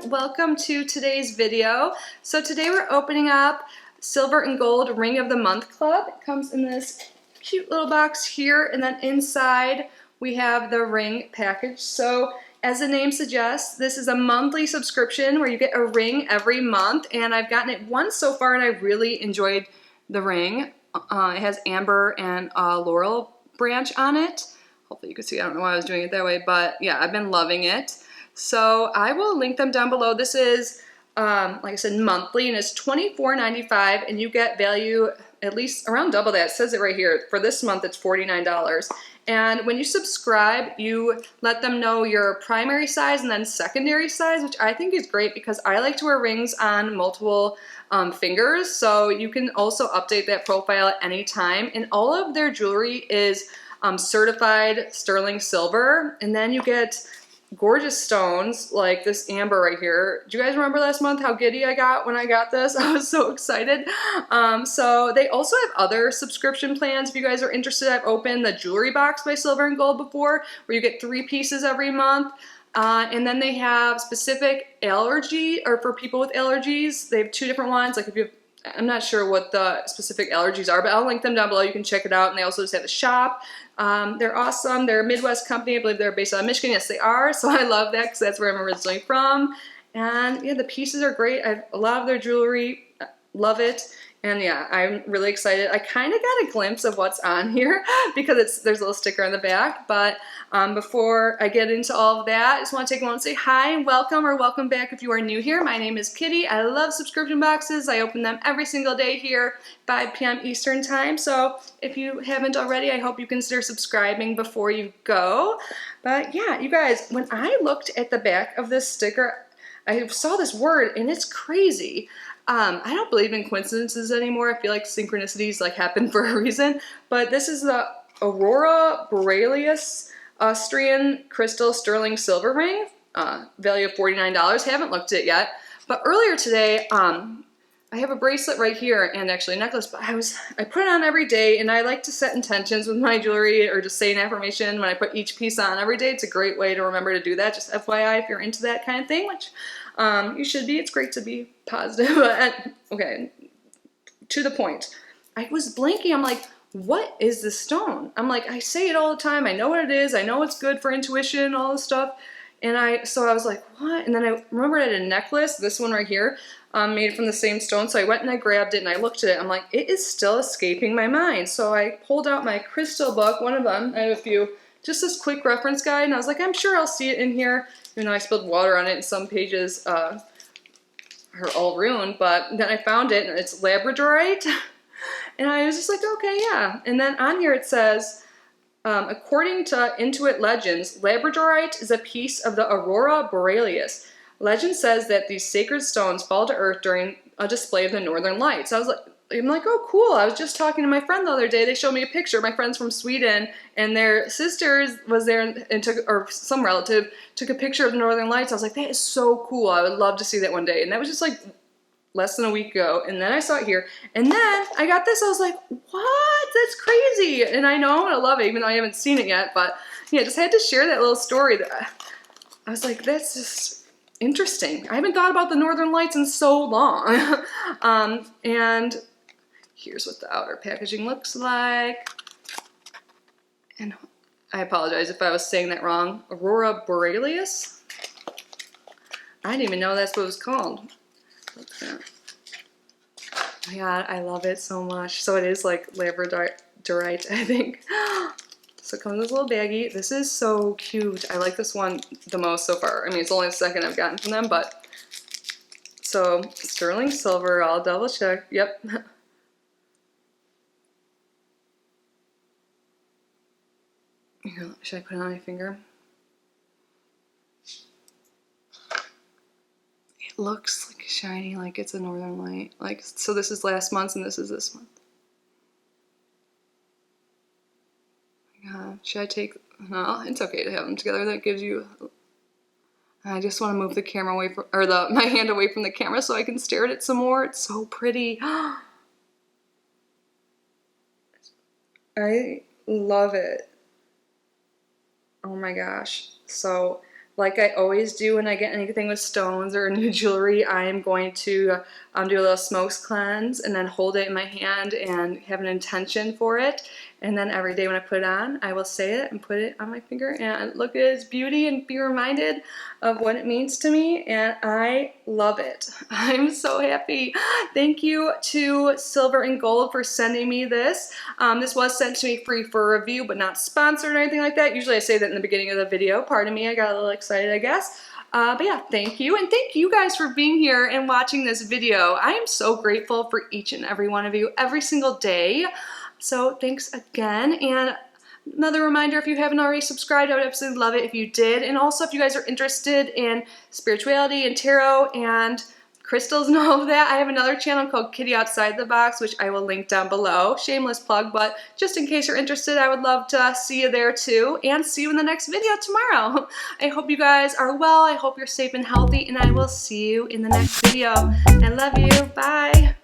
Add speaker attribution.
Speaker 1: everyone, welcome to today's video. So today we're opening up Silver and Gold Ring of the Month Club. It comes in this cute little box here, and then inside we have the ring package. So as the name suggests, this is a monthly subscription where you get a ring every month, and I've gotten it once so far and I really enjoyed the ring. It has amber and laurel branch on it. Hopefully you can see, I don't know why I was doing it that way, but yeah, I've been loving it. So I will link them down below. This is, like I said, monthly, and it's $24.95, and you get value at least around double that. It says it right here. For this month, it's $49. And when you subscribe, you let them know your primary size and then secondary size, which I think is great because I like to wear rings on multiple fingers. So you can also update that profile at any time. And all of their jewelry is certified sterling silver. And then you get gorgeous stones like this amber right here. Do you guys remember last month how giddy I got when I got this? I was so excited. So they also have other subscription plans if you guys are interested. I've opened the jewelry box by Silver and Gold before, where you get 3 pieces every month. And then they have specific allergy, or for people with allergies, they have 2 different ones. Like if you have, I'm not sure what the specific allergies are, but I'll link them down below. You can check it out. And they also just have a shop. They're awesome. They're a Midwest company. I believe they're based out of Michigan. Yes, they are. So I love that because that's where I'm originally from. And yeah, the pieces are great. I have a lot of their jewelry. Love it. And yeah, I'm really excited. I kind of got a glimpse of what's on here because there's a little sticker on the back. But before I get into all of that, I just want to take a moment and say hi and welcome, or welcome back if you are new here. My name is Kitty. I love subscription boxes. I open them every single day here, 5 p.m. Eastern time. So if you haven't already, I hope you consider subscribing before you go. But yeah, you guys, when I looked at the back of this sticker, I saw this word and it's crazy. I don't believe in coincidences anymore. I feel like synchronicities like happen for a reason. But this is the Aurora Borealis Austrian Crystal Sterling Silver Ring, value of $49. Haven't looked at it yet. But earlier today, I have a bracelet right here and actually a necklace, but I put it on every day, and I like to set intentions with my jewelry or just say an affirmation when I put each piece on every day. It's a great way to remember to do that. Just FYI if you're into that kind of thing, which you should be. It's great to be positive. Okay, to the point. I was blinking. I'm like, what is this stone? I'm like, I say it all the time. I know what it is. I know it's good for intuition, all this stuff. And so I was like, what? And then I remembered I had a necklace, this one right here, made from the same stone. So I went and I grabbed it and I looked at it. I'm like, it is still escaping my mind. So I pulled out my crystal book, one of them. I have a few, just this quick reference guide. And I was like, I'm sure I'll see it in here. Even though I spilled water on it and some pages are all ruined. But then I found it and it's labradorite. And I was just like, okay, yeah. And then on here it says, according to Intuit legends, labradorite is a piece of the Aurora Borealis. Legend says that these sacred stones fall to earth during a display of the northern lights. I'm like, oh, cool. I was just talking to my friend the other day. They showed me a picture. My friend's from Sweden, and their sisters was there and took, or some relative took a picture of the northern lights. I was like, that is so cool. I would love to see that one day. And that was just like less than a week ago, and then I saw it here, and then I got this. I was like, what? That's crazy. And I know I love it, even though I haven't seen it yet, but yeah, just had to share that little story. That I was like, that's just interesting. I haven't thought about the northern lights in so long. And here's what the outer packaging looks like. And I apologize if I was saying that wrong. Aurora Borealis? I didn't even know that's what it was called. Oh my god, I love it so much. So it is like labradorite, I think. So it comes in this little baggie. This is so cute. I like this one the most so far. I mean, it's only the second I've gotten from them, but so sterling silver. I'll double check. Yep. Here, should I put it on my finger? It looks like shiny, like it's a northern light. Like, so this is last month and this is this month. Should I take, no, it's okay to have them together. That gives you, I just want to move the camera away from, or my hand away from the camera so I can stare at it some more. It's so pretty. I love it. Oh my gosh. So like I always do when I get anything with stones or new jewelry, I am going to do a little smokes cleanse and then hold it in my hand and have an intention for it. And then every day when I put it on, I will say it and put it on my finger and look at its beauty and be reminded of what it means to me. And I love it. I'm so happy. Thank you to Silver and Gold for sending me this. This was sent to me free for review, but not sponsored or anything like that. Usually I say that in the beginning of the video. Pardon me, I got a little excited, I guess. But yeah, thank you. And thank you guys for being here and watching this video. I am so grateful for each and every one of you every single day. So thanks again. And another reminder, if you haven't already subscribed, I would absolutely love it if you did. And also if you guys are interested in spirituality and tarot and crystals and all of that, I have another channel called Kitty Outside the Box, which I will link down below. Shameless plug, but just in case you're interested, I would love to see you there too, and see you in the next video tomorrow. I hope you guys are well, I hope you're safe and healthy, and I will see you in the next video. I love you, bye!